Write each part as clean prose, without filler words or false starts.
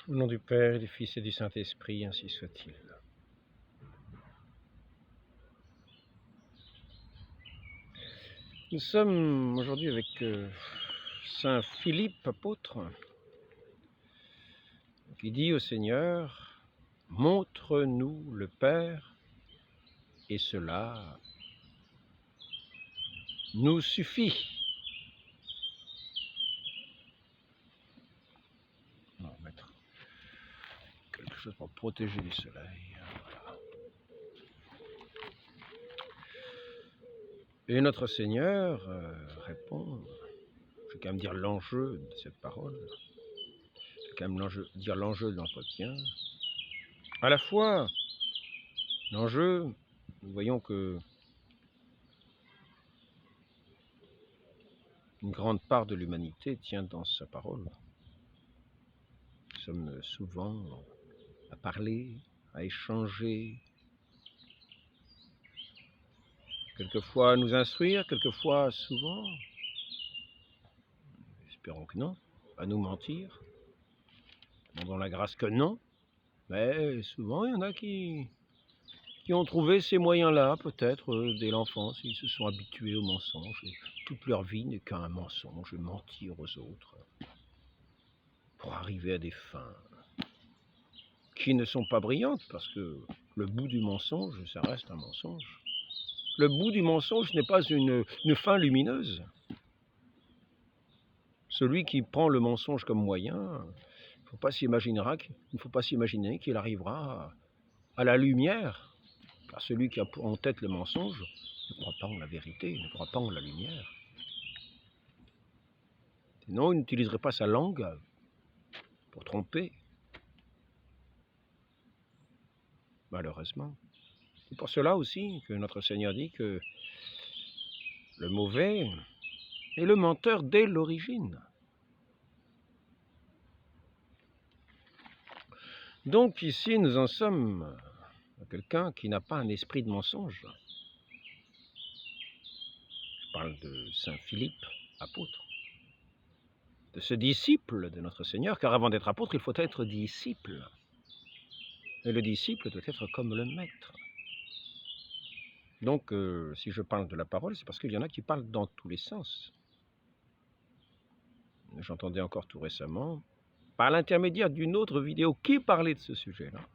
Au nom du Père, et du Fils et du Saint-Esprit, ainsi soit-il. Nous sommes aujourd'hui avec Saint Philippe, apôtre, qui dit au Seigneur, « Montre-nous le Père, et cela nous suffit. » On va mettre quelque chose pour protéger du soleil. Voilà. Et notre Seigneur répond, je vais quand même dire l'enjeu de cette parole, je vais quand même dire l'enjeu de l'entretien. À la fois, l'enjeu, nous voyons que une grande part de l'humanité tient dans sa parole. Nous sommes souvent à parler, à échanger, quelquefois à nous instruire, quelquefois, souvent, espérons que non, à nous mentir, demandons la grâce que non, mais souvent il y en a qui ont trouvé ces moyens-là, peut-être dès l'enfance, ils se sont habitués au mensonge, et toute leur vie n'est qu'un mensonge, mentir aux autres, pour arriver à des fins qui ne sont pas brillantes, parce que le bout du mensonge, ça reste un mensonge. Le bout du mensonge n'est pas une fin lumineuse. Celui qui prend le mensonge comme moyen, il ne faut pas s'imaginer qu'il arrivera à la lumière, car celui qui a en tête le mensonge ne croit pas en la vérité, ne croit pas en la lumière. Sinon, il n'utiliserait pas sa langue pour tromper. Malheureusement. C'est pour cela aussi que notre Seigneur dit que le mauvais est le menteur dès l'origine. Donc ici, nous en sommes à quelqu'un qui n'a pas un esprit de mensonge. Je parle de Saint Philippe, apôtre, de ce disciple de notre Seigneur, car avant d'être apôtre, il faut être disciple. Et le disciple doit être comme le maître. Donc, si je parle de la parole, c'est parce qu'il y en a qui parlent dans tous les sens. J'entendais encore tout récemment, par l'intermédiaire d'une autre vidéo, qui parlait de ce sujet-là.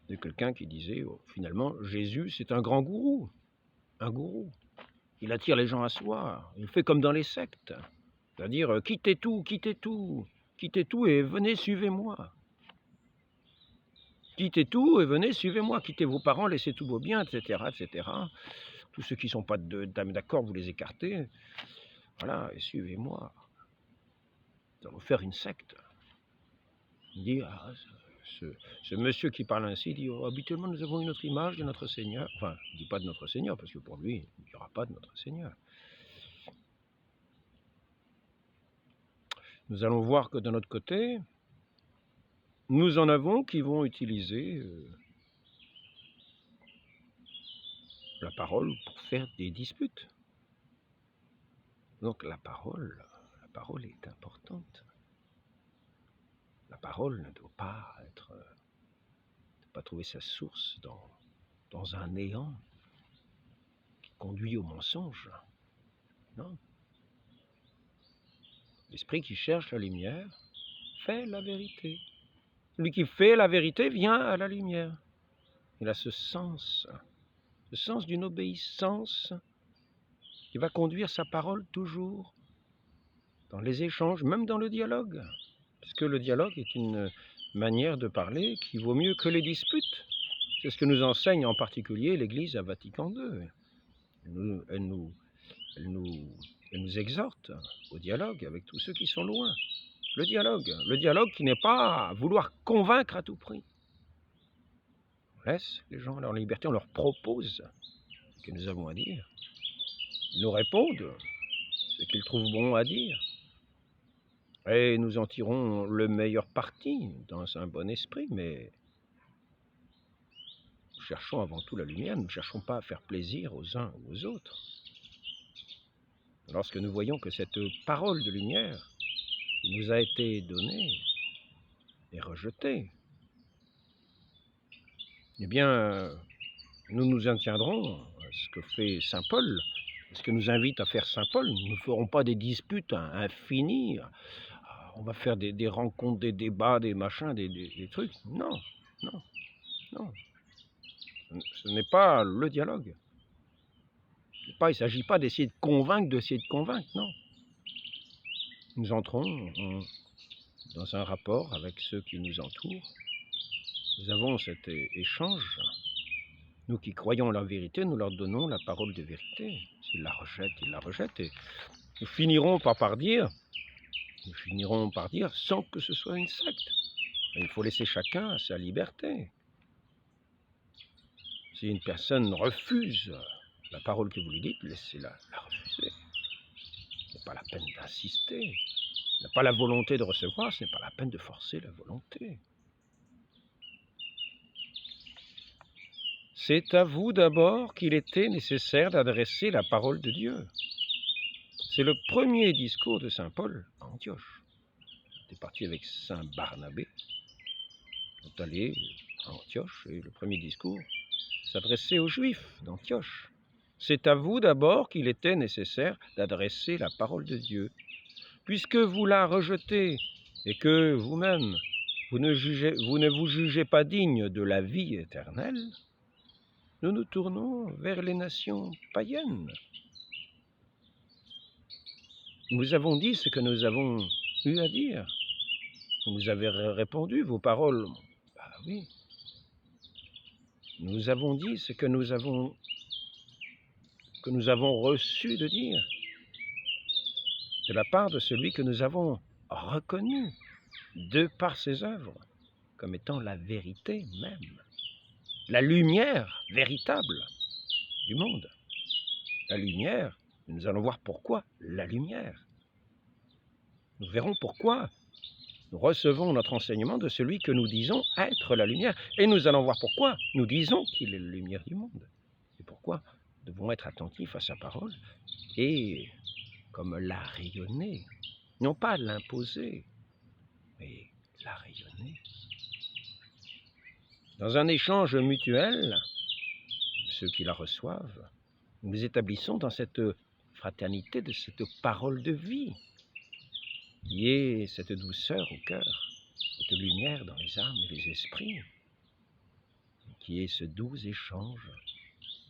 De quelqu'un qui disait, oh, finalement, Jésus, c'est un grand gourou. Un gourou. Il attire les gens à soi. Il fait comme dans les sectes. C'est-à-dire, quittez tout, quittez tout. Quittez tout et venez, suivez-moi. Quittez tout et venez, suivez-moi. Quittez vos parents, laissez tous vos biens, etc., etc. Tous ceux qui ne sont pas d'accord, vous les écartez. Voilà, et suivez-moi. Nous allons faire une secte. Il dit, ah, ce monsieur qui parle ainsi dit, oh, habituellement nous avons une autre image de notre Seigneur. Enfin, il ne dit pas de notre Seigneur, parce que pour lui, il n'y aura pas de notre Seigneur. Nous allons voir que de notre côté, nous en avons qui vont utiliser la parole pour faire des disputes. Donc la parole est importante. La parole ne doit pas trouver sa source dans un néant qui conduit au mensonge. Non. L'esprit qui cherche la lumière fait la vérité. Celui qui fait la vérité vient à la lumière. Il a ce sens d'une obéissance qui va conduire sa parole toujours dans les échanges, même dans le dialogue. Parce que le dialogue est une manière de parler qui vaut mieux que les disputes. C'est ce que nous enseigne en particulier l'Église à Vatican II. Elle nous exhorte au dialogue avec tous ceux qui sont loin. Le dialogue qui n'est pas vouloir convaincre à tout prix. On laisse les gens à leur liberté, on leur propose ce que nous avons à dire. Ils nous répondent ce qu'ils trouvent bon à dire. Et nous en tirons le meilleur parti dans un bon esprit, mais nous cherchons avant tout la lumière, nous ne cherchons pas à faire plaisir aux uns ou aux autres. Lorsque nous voyons que cette parole de lumière qui nous a été donné est rejeté, eh bien, nous nous en tiendrons à ce que fait saint Paul, à ce que nous invite à faire saint Paul. Nous ne ferons pas des disputes infinies, on va faire des rencontres, des débats, des machins, des trucs. Non, non, non. Ce n'est pas le dialogue. Il ne s'agit pas d'essayer de convaincre, non. Nous entrons dans un rapport avec ceux qui nous entourent. Nous avons cet échange. Nous qui croyons la vérité, nous leur donnons la parole de vérité. S'ils la rejettent, ils la rejettent. Et nous finirons par dire, sans que ce soit une secte. Il faut laisser chacun sa liberté. Si une personne refuse la parole que vous lui dites, laissez-la refuser. Ce n'est pas la peine d'insister. Elle n'a pas la volonté de recevoir, ce n'est pas la peine de forcer la volonté. C'est à vous d'abord qu'il était nécessaire d'adresser la parole de Dieu. C'est le premier discours de saint Paul à Antioche. Il est parti avec saint Barnabé. Ils sont allés à Antioche et le premier discours s'adressait aux Juifs d'Antioche. C'est à vous d'abord qu'il était nécessaire d'adresser la parole de Dieu. Puisque vous la rejetez et que vous-même, vous ne vous jugez pas digne de la vie éternelle, nous nous tournons vers les nations païennes. Nous avons dit ce que nous avons eu à dire. Vous nous avez répondu, vos paroles. Ah oui. Nous avons dit ce que nous avons reçu de dire de la part de celui que nous avons reconnu de par ses œuvres comme étant la vérité même, la lumière véritable du monde. La lumière, nous allons voir pourquoi la lumière. Nous verrons pourquoi nous recevons notre enseignement de celui que nous disons être la lumière. Et nous allons voir pourquoi nous disons qu'il est la lumière du monde. Et pourquoi nous devons être attentifs à sa parole et comme la rayonner. Non pas l'imposer, mais la rayonner. Dans un échange mutuel, ceux qui la reçoivent, nous établissons dans cette fraternité de cette parole de vie, qui est cette douceur au cœur, cette lumière dans les âmes et les esprits, qui est ce doux échange,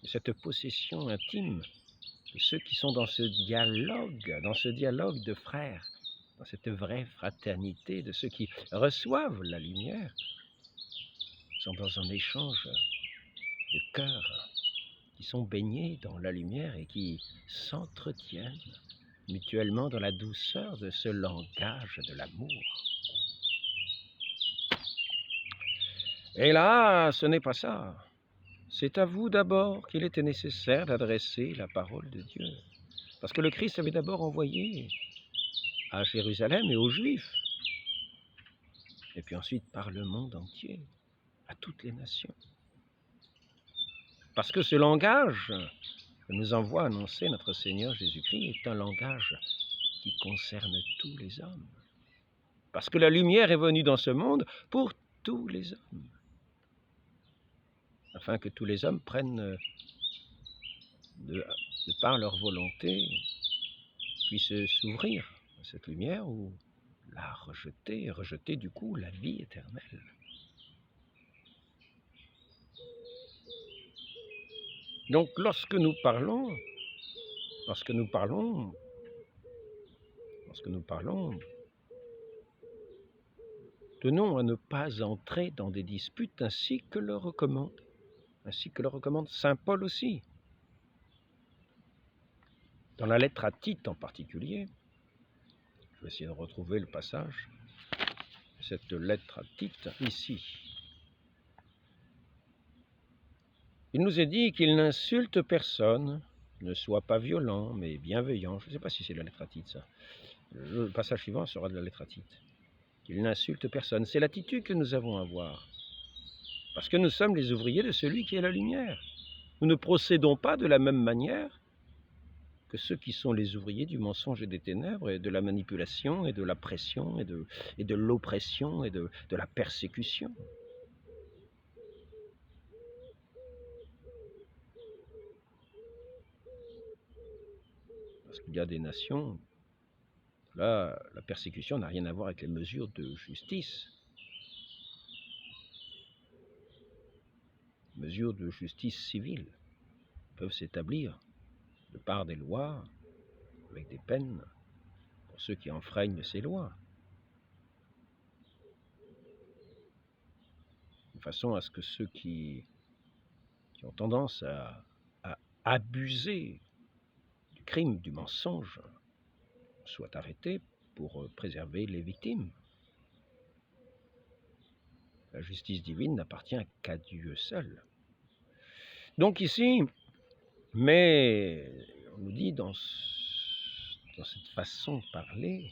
cette possession intime de ceux qui sont dans ce dialogue de frères, dans cette vraie fraternité de ceux qui reçoivent la lumière, sont dans un échange de cœur, qui sont baignés dans la lumière et qui s'entretiennent mutuellement dans la douceur de ce langage de l'amour. Et là, ce n'est pas ça. C'est à vous d'abord qu'il était nécessaire d'adresser la parole de Dieu. Parce que le Christ avait d'abord envoyé à Jérusalem et aux Juifs, et puis ensuite par le monde entier, à toutes les nations. Parce que ce langage que nous envoie annoncer notre Seigneur Jésus-Christ est un langage qui concerne tous les hommes. Parce que la lumière est venue dans ce monde pour tous les hommes. Afin que tous les hommes prennent, de par leur volonté, puissent s'ouvrir à cette lumière ou la rejeter, et rejeter du coup la vie éternelle. Donc lorsque nous parlons, tenons à ne pas entrer dans des disputes ainsi que le recommande saint Paul aussi. Dans la lettre à Tite en particulier, je vais essayer de retrouver le passage, cette lettre à Tite ici. Il nous est dit qu'il n'insulte personne, ne soit pas violent, mais bienveillant. Je ne sais pas si c'est la lettre à Tite, ça. Le passage suivant sera de la lettre à Tite. Qu'il n'insulte personne. C'est l'attitude que nous avons à avoir. Parce que nous sommes les ouvriers de celui qui est la lumière. Nous ne procédons pas de la même manière que ceux qui sont les ouvriers du mensonge et des ténèbres, et de la manipulation, et de la pression, et de l'oppression, et de la persécution. Parce qu'il y a des nations, là, la persécution n'a rien à voir avec les mesures de justice. Les mesures de justice civile peuvent s'établir de par des lois, avec des peines, pour ceux qui enfreignent ces lois. De façon à ce que ceux qui ont tendance à abuser du crime, du mensonge, soient arrêtés pour préserver les victimes. La justice divine n'appartient qu'à Dieu seul. Donc ici, mais on nous dit dans cette façon de parler,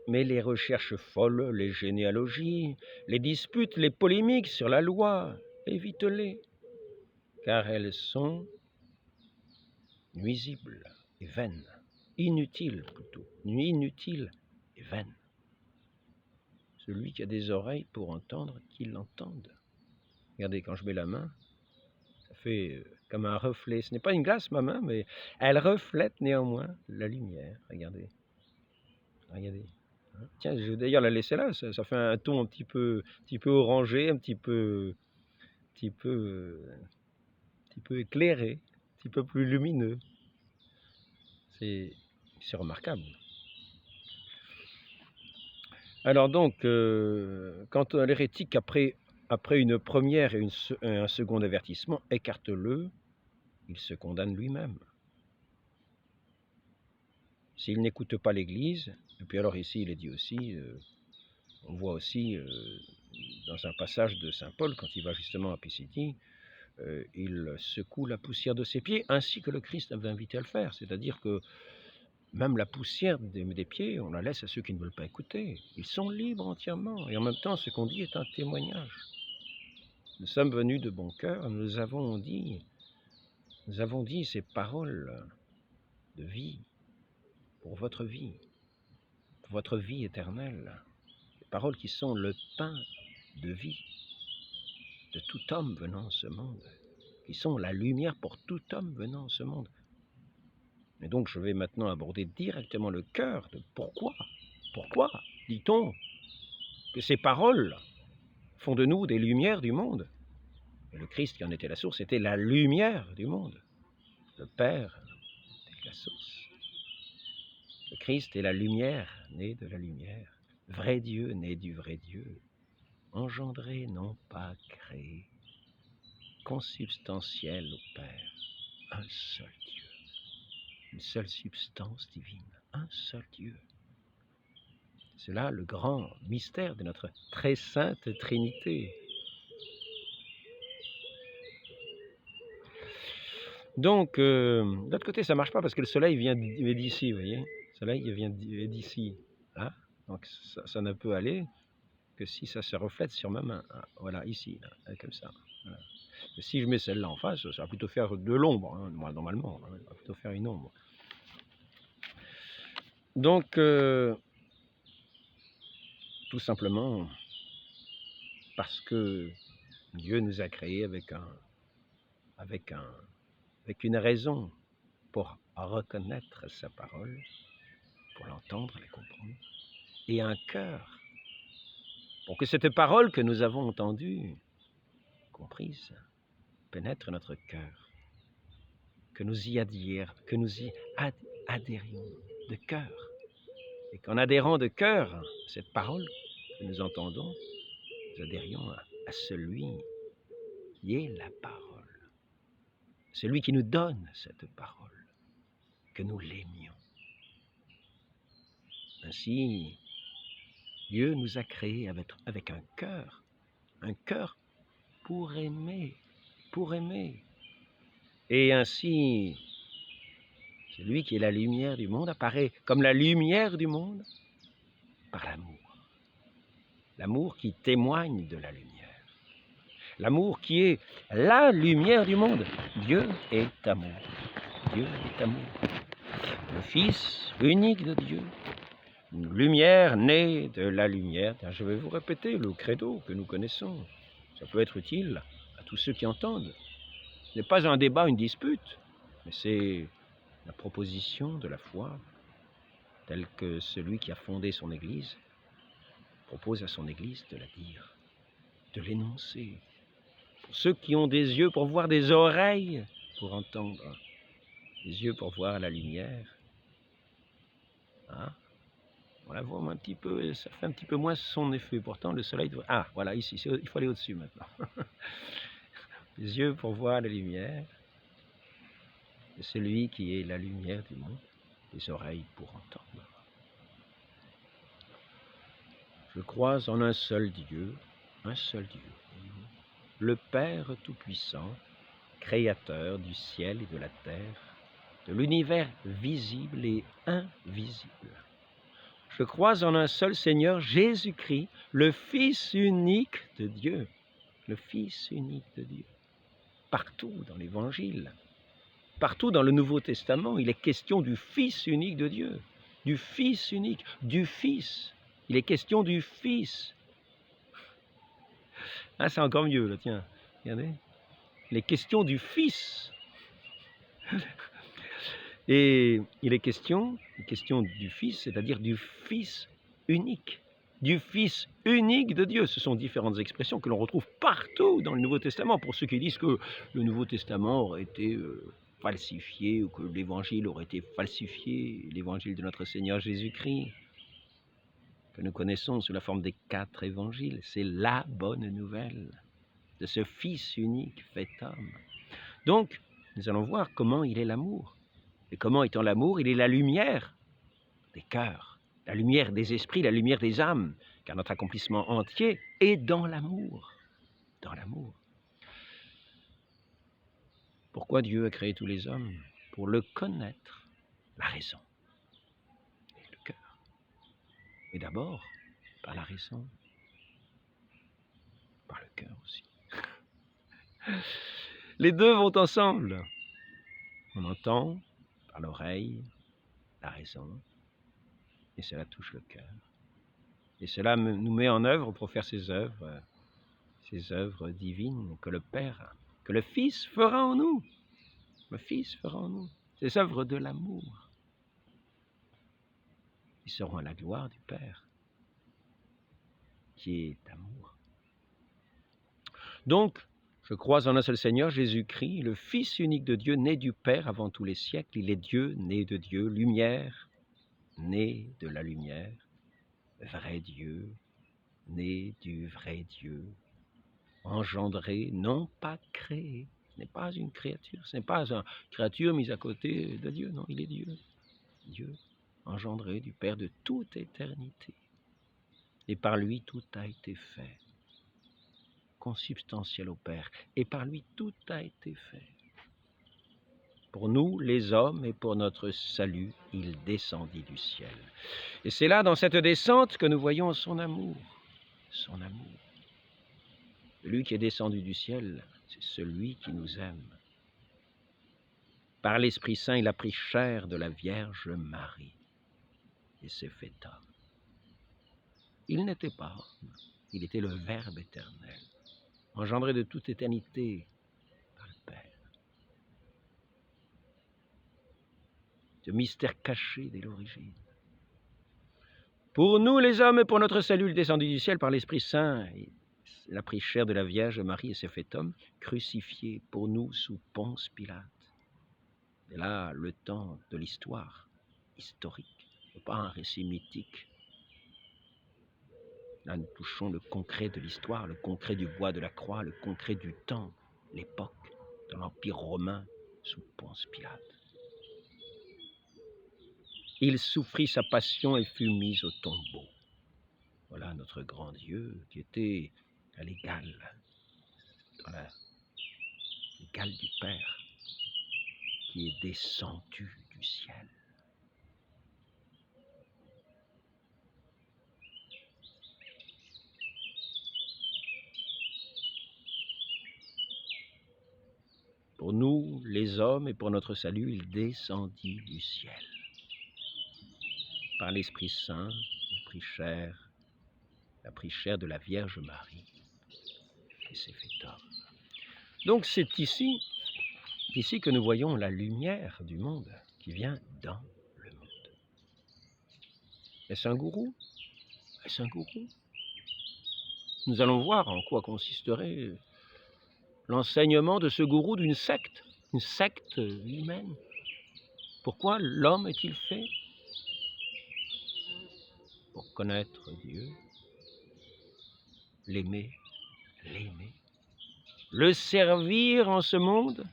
mais les recherches folles, les généalogies, les disputes, les polémiques sur la loi, évite-les, car elles sont nuisibles et vaines, inutiles plutôt, inutiles et vaines. Celui qui a des oreilles pour entendre, qu'il l'entende. Regardez, quand je mets la main, ça fait comme un reflet. Ce n'est pas une glace, ma main, mais elle reflète néanmoins la lumière. Regardez. Regardez. Tiens, je vais d'ailleurs la laisser là. Ça fait un ton un petit peu orangé, un petit peu éclairé, un petit peu plus lumineux. C'est remarquable. Alors donc, quand l'hérétique, après une première et un second avertissement, écarte-le, il se condamne lui-même. S'il n'écoute pas l'Église, et puis alors ici il est dit aussi, on voit aussi dans un passage de saint Paul, quand il va justement à Pisidie, il secoue la poussière de ses pieds, ainsi que le Christ avait invité à le faire. C'est-à-dire que même la poussière des pieds, on la laisse à ceux qui ne veulent pas écouter. Ils sont libres entièrement, et en même temps ce qu'on dit est un témoignage. Nous sommes venus de bon cœur, nous avons dit ces paroles de vie, pour votre vie éternelle, ces paroles qui sont le pain de vie de tout homme venant en ce monde, qui sont la lumière pour tout homme venant en ce monde. Et donc je vais maintenant aborder directement le cœur de pourquoi dit-on que ces paroles font de nous des lumières du monde. Et le Christ qui en était la source était la lumière du monde. Le Père était la source. Le Christ est la lumière, née de la lumière, vrai Dieu, né du vrai Dieu, engendré, non pas créé, consubstantiel au Père, un seul Dieu, une seule substance divine, un seul Dieu. C'est là le grand mystère de notre très sainte Trinité. Donc, de l'autre côté, ça ne marche pas parce que le soleil vient d'ici, vous voyez. Le soleil vient d'ici. Hein? Donc, ça ne peut aller que si ça se reflète sur ma main. Voilà, ici, là, comme ça. Voilà. Et si je mets celle-là en face, ça va plutôt faire de l'ombre, hein, normalement. Ça va plutôt faire une ombre. Donc, tout simplement, parce que Dieu nous a créés avec une raison pour reconnaître sa parole, pour l'entendre, la comprendre, et un cœur, pour que cette parole que nous avons entendue, comprise, pénètre notre cœur, que nous y adhérions de cœur, et qu'en adhérant de cœur à cette parole que nous entendons, nous adhérions à celui qui est la parole, celui qui nous donne cette parole, que nous l'aimions. Ainsi, Dieu nous a créés avec un cœur pour aimer. Et ainsi, celui qui est la lumière du monde apparaît comme la lumière du monde par l'amour. L'amour qui témoigne de la lumière. L'amour qui est la lumière du monde. Dieu est amour. Dieu est amour. Le Fils unique de Dieu. Une lumière née de la lumière. Je vais vous répéter le credo que nous connaissons. Ça peut être utile à tous ceux qui entendent. Ce n'est pas un débat, une dispute, mais c'est la proposition de la foi, telle que celui qui a fondé son Église propose à son Église de la dire, de l'énoncer. Pour ceux qui ont des yeux pour voir, des oreilles pour entendre, des yeux pour voir la lumière. Hein? On la voit un petit peu, ça fait un petit peu moins son effet. Pourtant, le soleil... Ah, voilà, ici, il faut aller au-dessus maintenant. Les yeux pour voir la lumière. C'est celui qui est la lumière du monde. Les oreilles pour entendre. Je crois en un seul Dieu, le Père Tout-Puissant, Créateur du ciel et de la terre, de l'univers visible et invisible. Je crois en un seul Seigneur, Jésus-Christ, le Fils unique de Dieu, le Fils unique de Dieu. Partout dans l'Évangile, partout dans le Nouveau Testament, il est question du Fils unique de Dieu, du Fils unique, du Fils. Il est question du Fils. Ah, c'est encore mieux, là, tiens, regardez. Il est question du Fils. Et il est question du Fils, c'est-à-dire du Fils unique. Du Fils unique de Dieu. Ce sont différentes expressions que l'on retrouve partout dans le Nouveau Testament. Pour ceux qui disent que le Nouveau Testament aurait été falsifié ou que l'Évangile aurait été falsifié, l'Évangile de notre Seigneur Jésus-Christ, que nous connaissons sous la forme des 4 évangiles, c'est la bonne nouvelle de ce Fils unique fait homme. Donc, nous allons voir comment il est l'amour. Et comment étant l'amour, il est la lumière des cœurs, la lumière des esprits, la lumière des âmes, car notre accomplissement entier est dans l'amour. Dans l'amour. Pourquoi Dieu a créé tous les hommes? Pour le connaître, la raison et le cœur. Et d'abord, par la raison, par le cœur aussi. Les deux vont ensemble. On entend par l'oreille la raison, et cela touche le cœur. Et cela nous met en œuvre pour faire ces œuvres divines que le Père, que le Fils fera en nous. Le Fils fera en nous. Ces œuvres de l'amour. Ils seront à la gloire du Père, qui est amour. Donc, je crois en un seul Seigneur, Jésus-Christ, le Fils unique de Dieu, né du Père avant tous les siècles. Il est Dieu, né de Dieu, lumière, né de la lumière, vrai Dieu, né du vrai Dieu, engendré, non pas créé. Ce n'est pas une créature, ce n'est pas une créature mise à côté de Dieu, non, il est Dieu. Dieu, engendré du Père de toute éternité. Et par lui, tout a été fait. Consubstantiel au Père. Et par lui, tout a été fait. Pour nous, les hommes, et pour notre salut, il descendit du ciel. Et c'est là, dans cette descente, que nous voyons son amour. Son amour. Lui qui est descendu du ciel, c'est celui qui nous aime. Par l'Esprit Saint, il a pris chair de la Vierge Marie et s'est fait homme. Il n'était pas homme, il était le Verbe éternel, engendré de toute éternité par le Père. Ce mystère caché dès l'origine. Pour nous les hommes et pour notre salut, il descendu du ciel par l'Esprit Saint, il a pris chair de la Vierge Marie et s'est fait homme, crucifié pour nous sous Ponce Pilate. Et là, le temps de l'histoire historique, pas un récit mythique. Là, nous touchons le concret de l'histoire, le concret du bois de la croix, le concret du temps, l'époque de l'Empire romain sous Ponce Pilate. Il souffrit sa passion et fut mis au tombeau. Voilà notre grand Dieu qui était à l'égal, dans l'égal du Père, qui est descendu du ciel. les hommes et pour notre salut, il descendit du ciel. Par l'Esprit Saint, il a pris chair de la Vierge Marie et s'est fait homme. Donc c'est ici que nous voyons la lumière du monde qui vient dans le monde. Est-ce un gourou? Est-ce un gourou? Nous allons voir en quoi consisterait l'enseignement de ce gourou d'une secte, une secte humaine. Pourquoi l'homme est-il fait? Pour connaître Dieu, l'aimer, le servir en ce monde.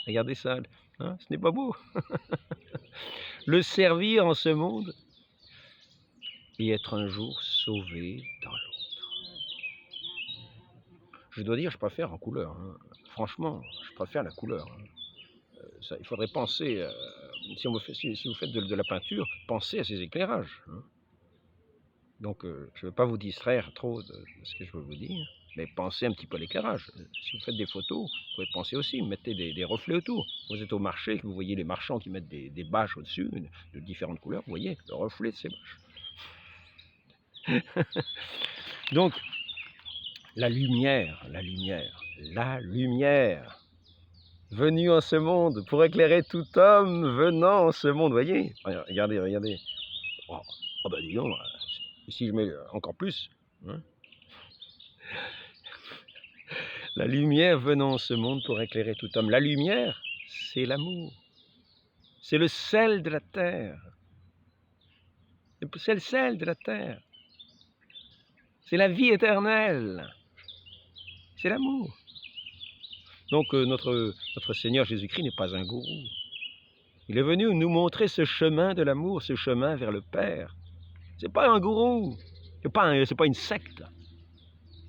Regardez ça, hein, ce n'est pas beau. Le servir en ce monde et être un jour sauvé dans l'autre. Je dois dire, je préfère en couleur. Hein. Franchement, je préfère la couleur. Hein. Ça, il faudrait penser, si vous faites de la peinture, pensez à ces éclairages. Hein. Donc, je ne veux pas vous distraire trop de ce que je veux vous dire, mais pensez un petit peu à l'éclairage. Si vous faites des photos, vous pouvez penser aussi, mettez des reflets autour. Vous êtes au marché, que vous voyez les marchands qui mettent des bâches au-dessus, de différentes couleurs, vous voyez le reflet de ces bâches. Donc, la lumière, venue en ce monde pour éclairer tout homme venant en ce monde, voyez. Regardez. Oh, bah dis donc, si je mets encore plus, hein. La lumière venant en ce monde pour éclairer tout homme. La lumière, c'est l'amour. C'est le sel de la terre. C'est le sel de la terre. C'est la vie éternelle. C'est l'amour. Donc notre Seigneur Jésus-Christ n'est pas un gourou. Il est venu nous montrer ce chemin de l'amour, ce chemin vers le Père. C'est pas un gourou. C'est pas une secte.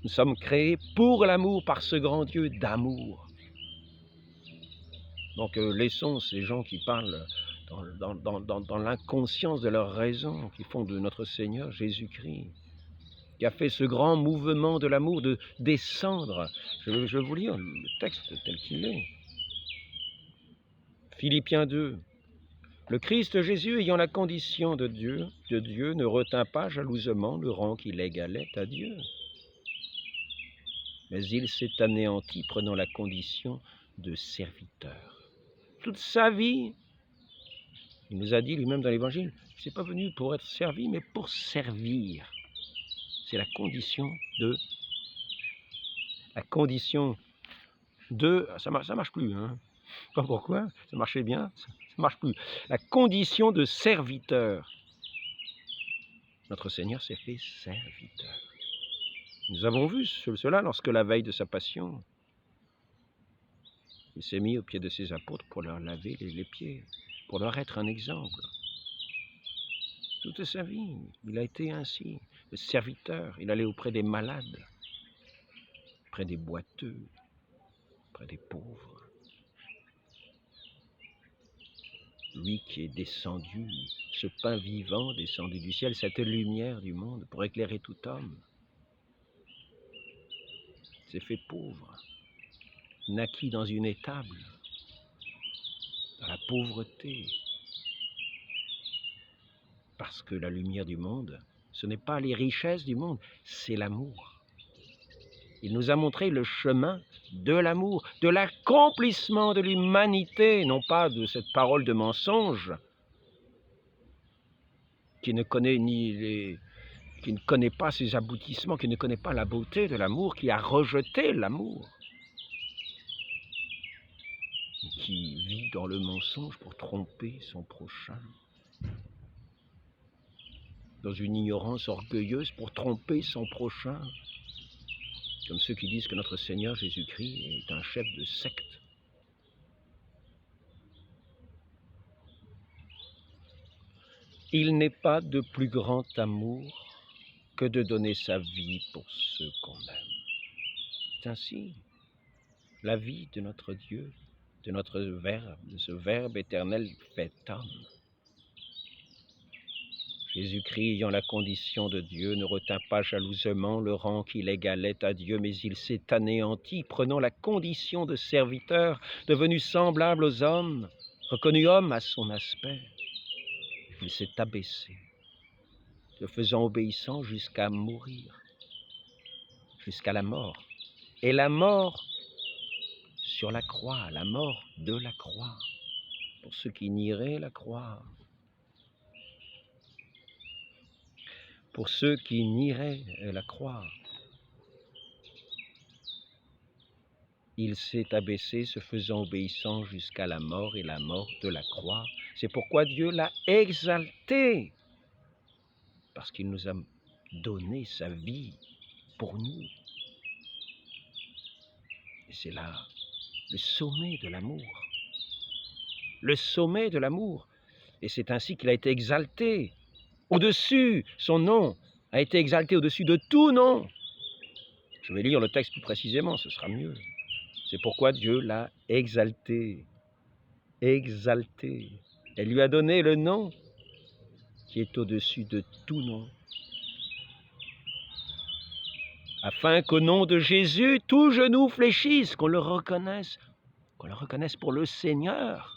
Nous sommes créés pour l'amour, par ce grand Dieu d'amour. Donc laissons ces gens qui parlent dans l'inconscience de leur raison, qui font de notre Seigneur Jésus-Christ, qui a fait ce grand mouvement de l'amour de descendre. Je vais vous lire le texte tel qu'il est. Philippiens 2. Le Christ Jésus, ayant la condition de Dieu, ne retint pas jalousement le rang qu'il égalait à Dieu. Mais il s'est anéanti, prenant la condition de serviteur. Toute sa vie, il nous a dit lui-même dans l'Évangile, il n'est pas venu pour être servi, mais pour servir. C'est la condition de... Ça marche plus, hein. Pas pourquoi, ça marchait bien, ça marche plus. La condition de serviteur. Notre Seigneur s'est fait serviteur. Nous avons vu cela lorsque la veille de sa passion, il s'est mis aux pieds de ses apôtres pour leur laver les pieds, pour leur être un exemple. Toute sa vie, il a été ainsi, le serviteur. Il allait auprès des malades, auprès des boiteux, auprès des pauvres. Lui qui est descendu, ce pain vivant descendu du ciel, cette lumière du monde pour éclairer tout homme, s'est fait pauvre, naquit dans une étable, dans la pauvreté, parce que la lumière du monde, ce n'est pas les richesses du monde, c'est l'amour. Il nous a montré le chemin de l'amour, de l'accomplissement de l'humanité, non pas de cette parole de mensonge qui ne connaît pas ses aboutissements, qui ne connaît pas la beauté de l'amour, qui a rejeté l'amour, qui vit dans le mensonge pour tromper son prochain, dans une ignorance orgueilleuse pour tromper son prochain, comme ceux qui disent que notre Seigneur Jésus-Christ est un chef de secte. Il n'est pas de plus grand amour que de donner sa vie pour ceux qu'on aime. C'est ainsi la vie de notre Dieu, de notre Verbe, de ce Verbe éternel fait homme. Jésus-Christ, ayant la condition de Dieu, ne retint pas jalousement le rang qu'il égalait à Dieu, mais il s'est anéanti, prenant la condition de serviteur, devenu semblable aux hommes, reconnu homme à son aspect. Il s'est abaissé, se faisant obéissant jusqu'à mourir, jusqu'à la mort. Et la mort sur la croix, la mort de la croix, pour ceux qui nieraient la croix. Pour ceux qui nieraient la croix. Il s'est abaissé, se faisant obéissant jusqu'à la mort et la mort de la croix. C'est pourquoi Dieu l'a exalté, parce qu'il nous a donné sa vie pour nous. Et c'est là le sommet de l'amour. Le sommet de l'amour. Et c'est ainsi qu'il a été exalté. Au-dessus, son nom a été exalté au-dessus de tout nom. Je vais lire le texte plus précisément, ce sera mieux. C'est pourquoi Dieu l'a exalté. Exalté. Elle lui a donné le nom qui est au-dessus de tout nom. Afin qu'au nom de Jésus, tout genou fléchisse, qu'on le reconnaisse pour le Seigneur.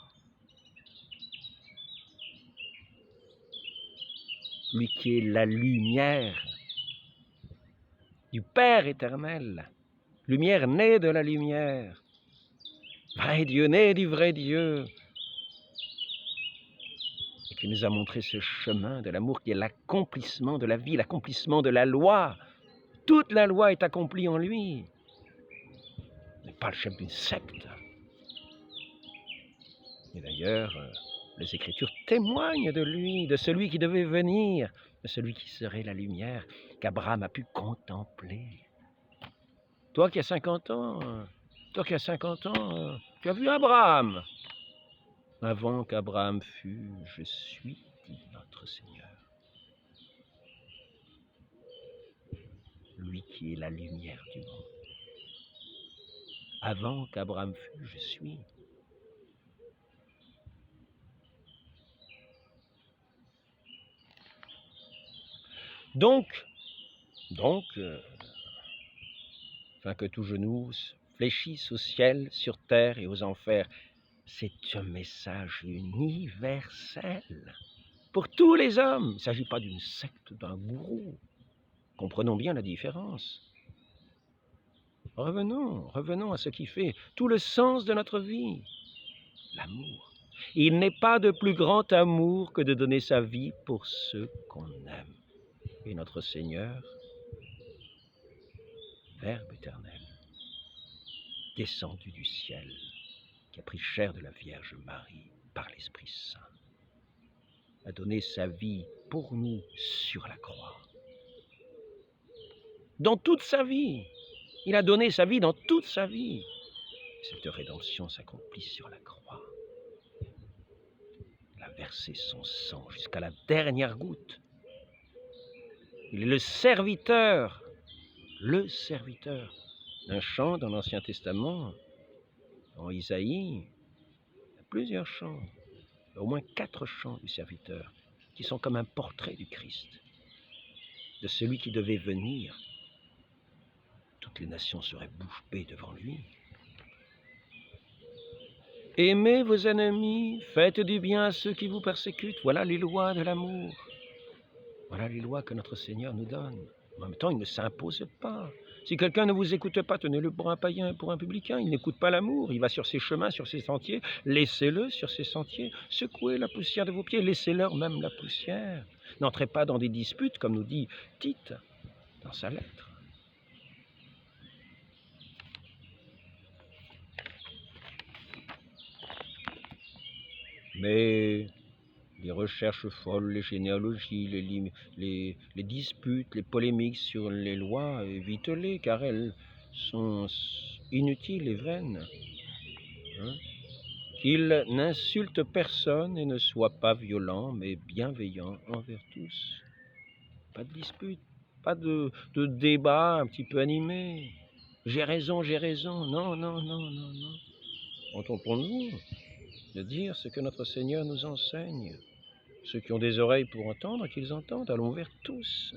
Lui qui est la lumière du Père éternel, lumière née de la lumière, vrai Dieu né du vrai Dieu, et qui nous a montré ce chemin de l'amour qui est l'accomplissement de la vie, l'accomplissement de la loi. Toute la loi est accomplie en lui. Il n'est pas le chef d'une secte. Et d'ailleurs, les Écritures témoignent de lui, de celui qui devait venir, de celui qui serait la lumière qu'Abraham a pu contempler. Toi qui as 50 ans, tu as vu Abraham. Avant qu'Abraham fût, je suis, dit notre Seigneur. Lui qui est la lumière du monde. Avant qu'Abraham fût, je suis. Donc, afin que tout genou fléchisse au ciel, sur terre et aux enfers, c'est un message universel pour tous les hommes. Il ne s'agit pas d'une secte, d'un gourou. Comprenons bien la différence. Revenons à ce qui fait tout le sens de notre vie, l'amour. Il n'est pas de plus grand amour que de donner sa vie pour ceux qu'on aime. Et notre Seigneur, Verbe éternel, descendu du ciel, qui a pris chair de la Vierge Marie par l'Esprit Saint, a donné sa vie pour nous sur la croix. Dans toute sa vie, il a donné sa vie dans toute sa vie. Cette rédemption s'accomplit sur la croix. Il a versé son sang jusqu'à la dernière goutte. Il est le serviteur d'un chant dans l'Ancien Testament, en Isaïe. Il y a plusieurs chants, au moins 4 chants du serviteur, qui sont comme un portrait du Christ, de celui qui devait venir. Toutes les nations seraient bouche bée devant lui. Aimez vos ennemis, faites du bien à ceux qui vous persécutent. Voilà les lois de l'amour. Voilà les lois que notre Seigneur nous donne. En même temps, il ne s'impose pas. Si quelqu'un ne vous écoute pas, tenez-le pour un païen, pour un publicain. Il n'écoute pas l'amour. Il va sur ses chemins, sur ses sentiers. Laissez-le sur ses sentiers. Secouez la poussière de vos pieds. Laissez-leur même la poussière. N'entrez pas dans des disputes, comme nous dit Tite dans sa lettre. Mais les recherches folles, les généalogies, les disputes, les polémiques sur les lois, évitez-les, car elles sont inutiles et vaines. Qu'il n'insulte personne et ne soit pas violent, mais bienveillant envers tous. Pas de dispute, pas de débat un petit peu animé. J'ai raison. Non. Contentons-nous de dire ce que notre Seigneur nous enseigne. Ceux qui ont des oreilles pour entendre, qu'ils entendent. Allons vers tous,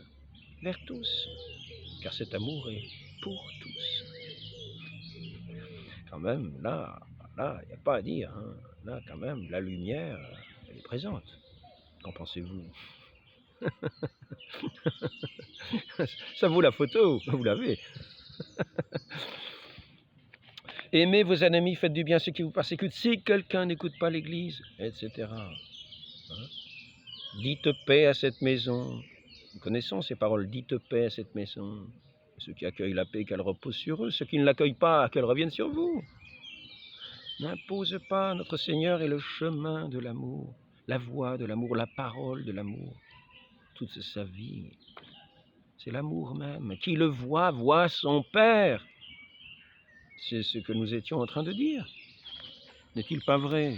car cet amour est pour tous. Quand même, là, il n'y a pas à dire. Hein. Là, quand même, la lumière, elle est présente. Qu'en pensez-vous? Ça vaut la photo, vous l'avez. Aimez vos ennemis, faites du bien à ceux qui vous persécutent. Si quelqu'un n'écoute pas l'Église, etc. Hein? Dites paix à cette maison. Nous connaissons ces paroles. Dites paix à cette maison. Ceux qui accueillent la paix, qu'elle repose sur eux. Ceux qui ne l'accueillent pas, qu'elle revienne sur vous. N'impose pas. Notre Seigneur est le chemin de l'amour, la voie de l'amour, la parole de l'amour. Toute sa vie, c'est l'amour même. Qui le voit, voit son Père. C'est ce que nous étions en train de dire. N'est-il pas vrai?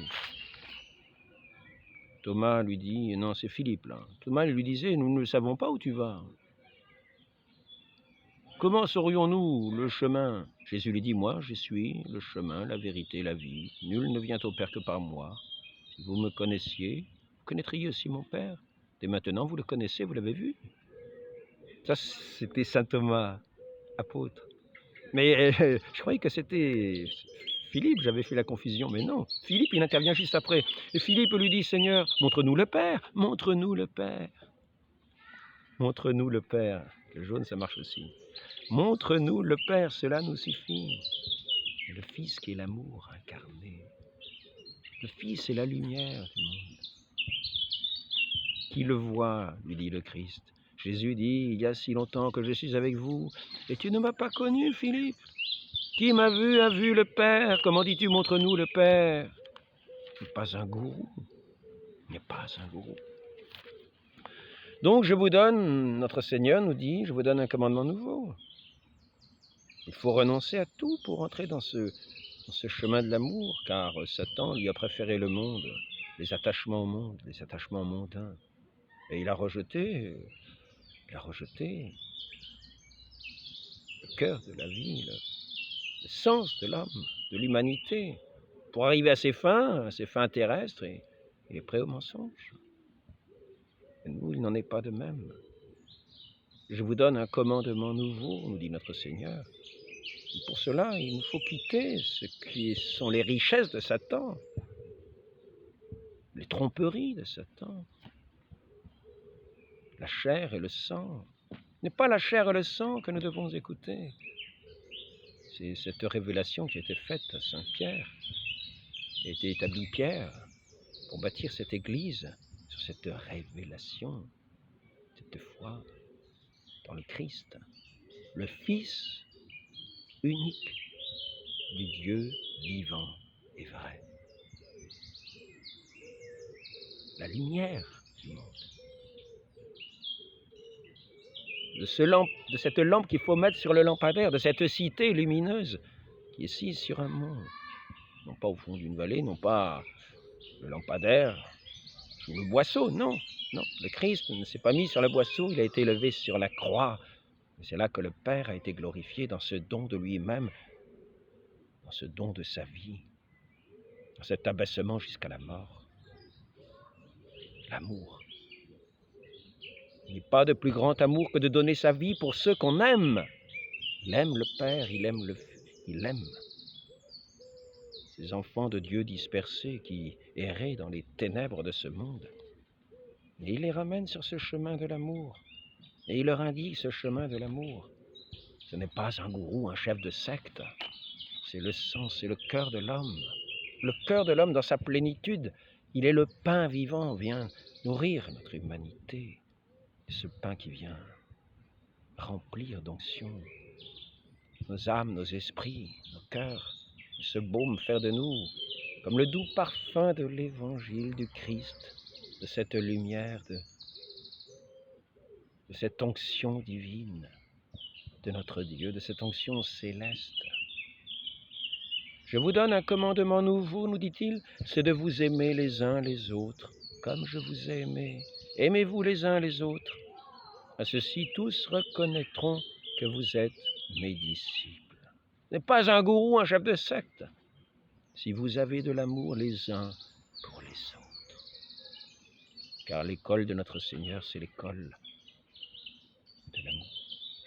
Thomas lui dit, non, c'est Philippe là. Thomas lui disait, nous ne savons pas où tu vas. Comment saurions-nous le chemin? Jésus lui dit, moi, je suis le chemin, la vérité, la vie. Nul ne vient au Père que par moi. Si vous me connaissiez, vous connaîtriez aussi mon Père. Dès maintenant, vous le connaissez, vous l'avez vu. Ça, c'était saint Thomas, apôtre. Mais je croyais que c'était Philippe, j'avais fait la confusion, mais non. Philippe, il intervient juste après. Et Philippe lui dit, Seigneur, montre-nous le Père, montre-nous le Père. Montre-nous le Père. Le jaune, ça marche aussi. Montre-nous le Père, cela nous suffit. Et le Fils qui est l'amour incarné. Le Fils est la lumière du monde. Qui le voit, lui dit le Christ. Jésus dit, il y a si longtemps que je suis avec vous, et tu ne m'as pas connu, Philippe. Qui m'a vu a vu le Père. Comment dis-tu, montre-nous le Père? Il n'est pas un gourou. Il n'est pas un gourou. Donc je vous donne, notre Seigneur nous dit, je vous donne un commandement nouveau. Il faut renoncer à tout pour entrer dans ce chemin de l'amour, car Satan lui a préféré le monde, les attachements au monde, les attachements mondains. Et il a rejeté le cœur de la vie, le sens de l'homme, de l'humanité. Pour arriver à ses fins terrestres, et il est prêt au mensonge. Et nous, il n'en est pas de même. Je vous donne un commandement nouveau, nous dit notre Seigneur. Et pour cela, il nous faut quitter ce qui sont les richesses de Satan, les tromperies de Satan, la chair et le sang. Ce n'est pas la chair et le sang que nous devons écouter. C'est cette révélation qui a été faite à Saint Pierre, qui a été établie Pierre, pour bâtir cette église sur cette révélation, cette foi dans le Christ, le Fils unique du Dieu vivant et vrai. La lumière du monde. De cette lampe qu'il faut mettre sur le lampadaire, de cette cité lumineuse qui est assise sur un mont, non pas au fond d'une vallée, non pas le lampadaire sous le boisseau, non. Le Christ ne s'est pas mis sur le boisseau, il a été élevé sur la croix. C'est là que le Père a été glorifié dans ce don de lui-même, dans ce don de sa vie, dans cet abaissement jusqu'à la mort. L'amour. Il n'y a pas de plus grand amour que de donner sa vie pour ceux qu'on aime. Il aime le Père, il aime le Fils, il aime. Ces enfants de Dieu dispersés qui erraient dans les ténèbres de ce monde. Et il les ramène sur ce chemin de l'amour. Et il leur indique ce chemin de l'amour. Ce n'est pas un gourou, un chef de secte. C'est le sang, c'est le cœur de l'homme. Le cœur de l'homme dans sa plénitude. Il est le pain vivant, vient nourrir notre humanité. Ce pain qui vient remplir d'onction nos âmes, nos esprits, nos cœurs. Ce baume faire de nous comme le doux parfum de l'évangile du Christ, de cette lumière, de cette onction divine de notre Dieu, de cette onction céleste. Je vous donne un commandement nouveau, nous dit-il, c'est de vous aimer les uns les autres, comme je vous ai aimé. Aimez-vous les uns les autres. À ceci, tous reconnaîtront que vous êtes mes disciples. Ce n'est pas un gourou, un chef de secte. Si vous avez de l'amour les uns pour les autres. car l'école de notre Seigneur, c'est l'école de l'amour.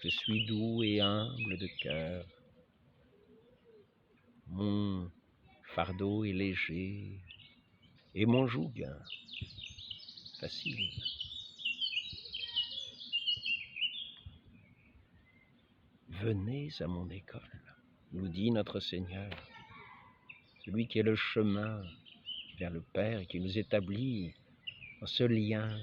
Je suis doux et humble de cœur. Mon fardeau est léger et mon joug facile. Venez à mon école, nous dit notre Seigneur, celui qui est le chemin vers le Père et qui nous établit dans ce lien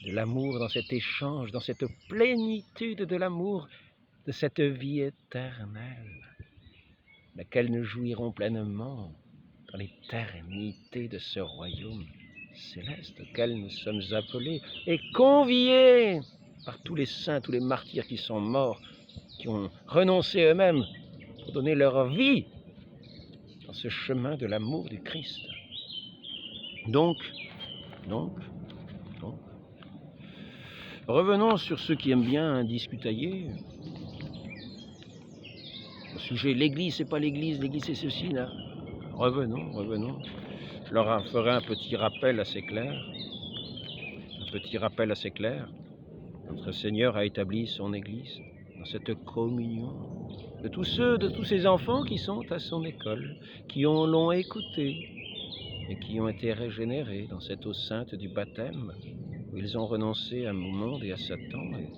de l'amour, dans cet échange, dans cette plénitude de l'amour, de cette vie éternelle, laquelle nous jouirons pleinement dans l'éternité de ce royaume céleste auquel nous sommes appelés et conviés par tous les saints, tous les martyrs qui sont morts, qui ont renoncé eux-mêmes pour donner leur vie dans ce chemin de l'amour du Christ. Donc, revenons sur ceux qui aiment bien discutailler. Au sujet, l'Église, c'est pas l'Église c'est ceci, là. Revenons. Je leur ferai un petit rappel assez clair. Notre Seigneur a établi son Église dans cette communion de tous ces enfants qui sont à son école, qui l'ont écouté et qui ont été régénérés dans cette eau sainte du baptême, où ils ont renoncé au monde et à Satan, et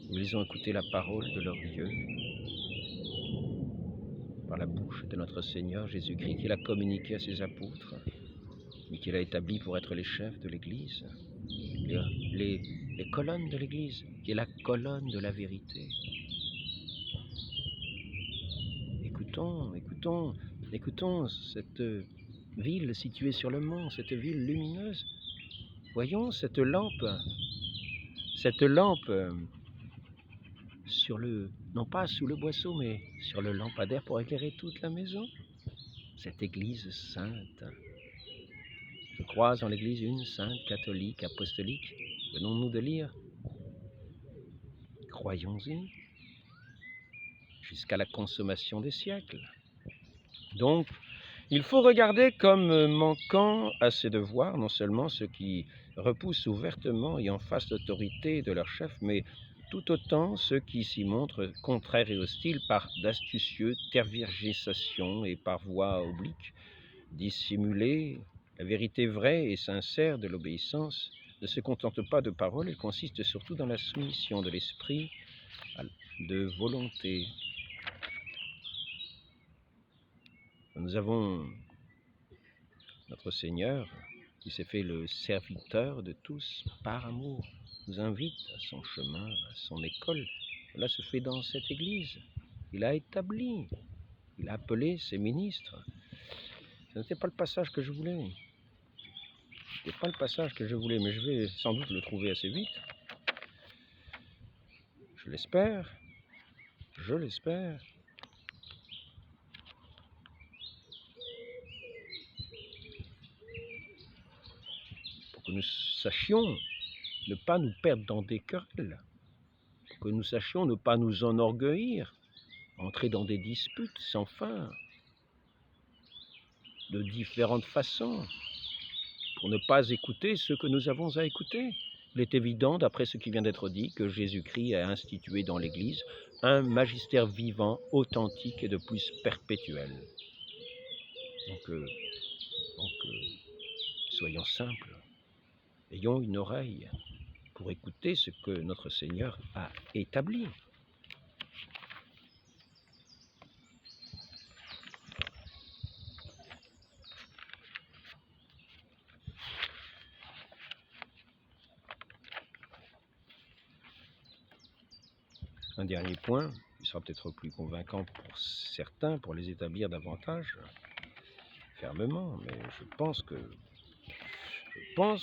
où ils ont écouté la parole de leur Dieu par la bouche de notre Seigneur Jésus-Christ, qu'il a communiqué à ses apôtres, mais qu'il a établi pour être les chefs de l'Église, les colonnes de l'Église, qui est la colonne de la vérité. Écoutons cette ville située sur le mont, cette ville lumineuse. Voyons cette lampe non pas sous le boisseau, mais sur le lampadaire pour éclairer toute la maison. Cette Église sainte. Je crois en l'Église une sainte, catholique, apostolique. Venons-nous de lire. Croyons-y jusqu'à la consommation des siècles. Donc, il faut regarder comme manquant à ses devoirs, non seulement ceux qui repoussent ouvertement et en face l'autorité de leur chef, mais tout autant ceux qui s'y montrent contraires et hostiles par d'astucieux tergiversations et par voie oblique, dissimulée. La vérité vraie et sincère de l'obéissance ne se contente pas de paroles, elle consiste surtout dans la soumission de l'esprit de volonté. Nous avons notre Seigneur qui s'est fait le serviteur de tous par amour, nous invite à son chemin, à son école. Cela se fait dans cette Église. Il a établi, il a appelé ses ministres. Ce n'était pas le passage que je voulais. Mais je vais sans doute le trouver assez vite. Je l'espère. Pour que nous sachions ne pas nous perdre dans des querelles, pour que nous sachions ne pas nous enorgueillir, entrer dans des disputes sans fin, de différentes façons, pour ne pas écouter ce que nous avons à écouter. Il est évident, d'après ce qui vient d'être dit, que Jésus-Christ a institué dans l'Église un magistère vivant, authentique et de plus perpétuel. Donc, soyons simples, ayons une oreille pour écouter ce que notre Seigneur a établi. Un dernier point, qui sera peut-être plus convaincant pour certains, pour les établir davantage fermement, mais je pense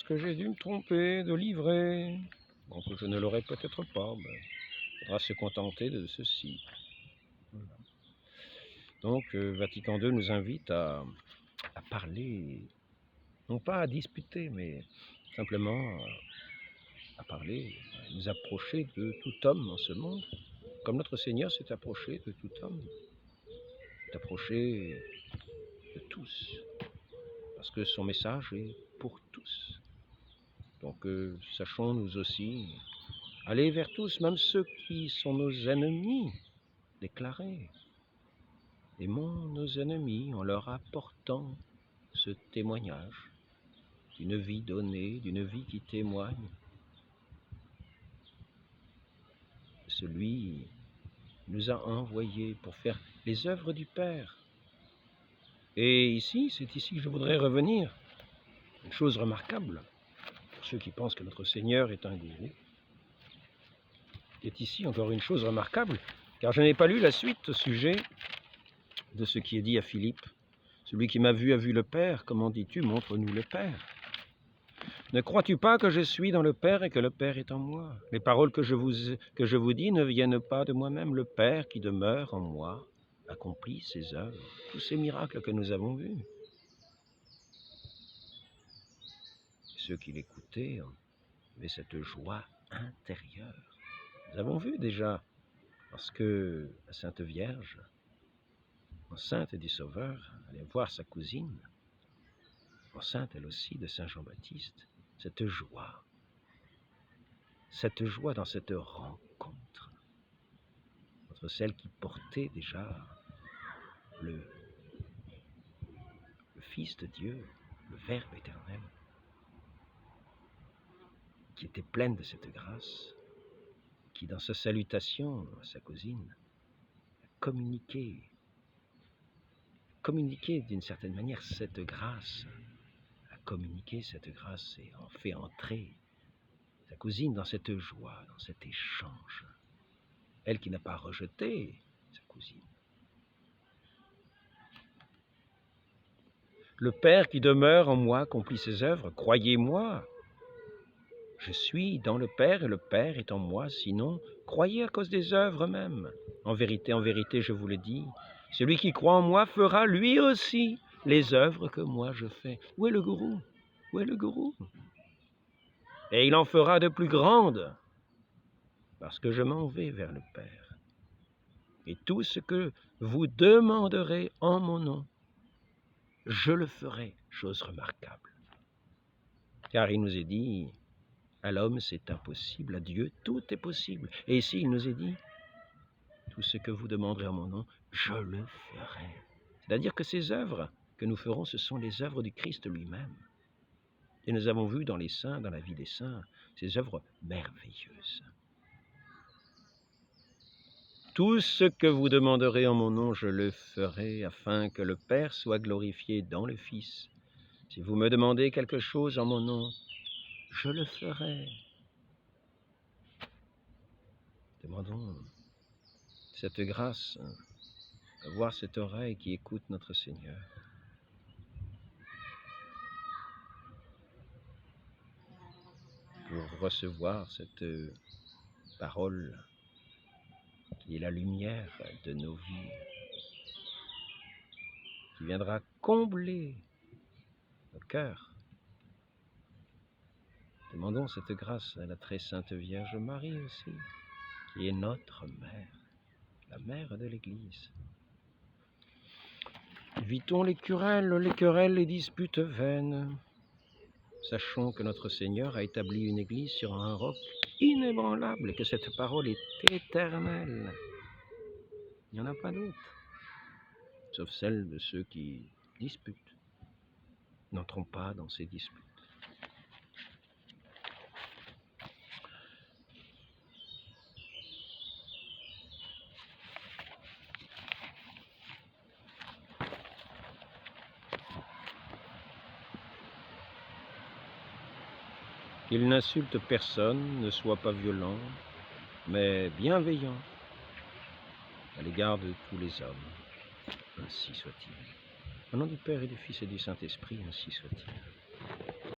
que j'ai dû me tromper de livret. Donc je ne l'aurai peut-être pas, mais il faudra se contenter de ceci. Voilà. Donc Vatican II nous invite à parler, non pas à disputer, mais simplement à parler, à nous approcher de tout homme dans ce monde, comme notre Seigneur s'est approché de tout homme, s'est approché de tous, parce que son message est pour tous. Donc sachons nous aussi aller vers tous, même ceux qui sont nos ennemis déclarés. Aimons nos ennemis en leur apportant ce témoignage d'une vie donnée, d'une vie qui témoigne. Celui nous a envoyés pour faire les œuvres du Père. Et ici, c'est ici que je voudrais revenir. Une chose remarquable, pour ceux qui pensent que notre Seigneur est un gourou, est ici encore une chose remarquable, car je n'ai pas lu la suite au sujet de ce qui est dit à Philippe. Celui qui m'a vu a vu le Père, comment dis-tu, montre-nous le Père. Ne crois-tu pas que je suis dans le Père et que le Père est en moi? Les paroles que je vous dis ne viennent pas de moi-même. Le Père qui demeure en moi accomplit ses œuvres, tous ces miracles que nous avons vus. Ceux qui l'écoutaient avaient cette joie intérieure. Nous avons vu déjà, parce que la Sainte Vierge, enceinte du Sauveur, allait voir sa cousine, enceinte elle aussi de Saint Jean-Baptiste, cette joie dans cette rencontre entre celle qui portait déjà le Fils de Dieu, le Verbe éternel, qui était pleine de cette grâce, qui dans sa salutation à sa cousine a communiqué d'une certaine manière cette grâce, et en fait entrer sa cousine dans cette joie, dans cet échange. Elle qui n'a pas rejeté sa cousine. Le Père qui demeure en moi accomplit ses œuvres, croyez-moi. Je suis dans le Père et le Père est en moi, sinon, croyez à cause des œuvres même. En vérité, je vous le dis, celui qui croit en moi fera lui aussi les œuvres que moi je fais. Où est le gourou? Où est le gourou? Et il en fera de plus grandes, parce que je m'en vais vers le Père. Et tout ce que vous demanderez en mon nom, je le ferai, chose remarquable. Car il nous est dit, à l'homme c'est impossible, à Dieu tout est possible. Et ici il nous est dit, tout ce que vous demanderez en mon nom, je le ferai. C'est-à-dire que ces œuvres que nous ferons, ce sont les œuvres du Christ lui-même. Et nous avons vu dans les saints, dans la vie des saints, ces œuvres merveilleuses. Tout ce que vous demanderez en mon nom, je le ferai, afin que le Père soit glorifié dans le Fils. Si vous me demandez quelque chose en mon nom, je le ferai. Demandons cette grâce, d'avoir cette oreille qui écoute notre Seigneur. Pour recevoir cette parole qui est la lumière de nos vies, qui viendra combler nos cœurs. Demandons cette grâce à la très sainte Vierge Marie aussi, qui est notre mère, la mère de l'Église. Évitons les querelles, les disputes vaines. Sachons que notre Seigneur a établi une Église sur un roc inébranlable et que cette parole est éternelle. Il n'y en a pas d'autre, sauf celle de ceux qui disputent. N'entrons pas dans ces disputes. Qu'il n'insulte personne, ne soit pas violent, mais bienveillant à l'égard de tous les hommes. Ainsi soit-il. Au nom du Père et du Fils et du Saint-Esprit, ainsi soit-il.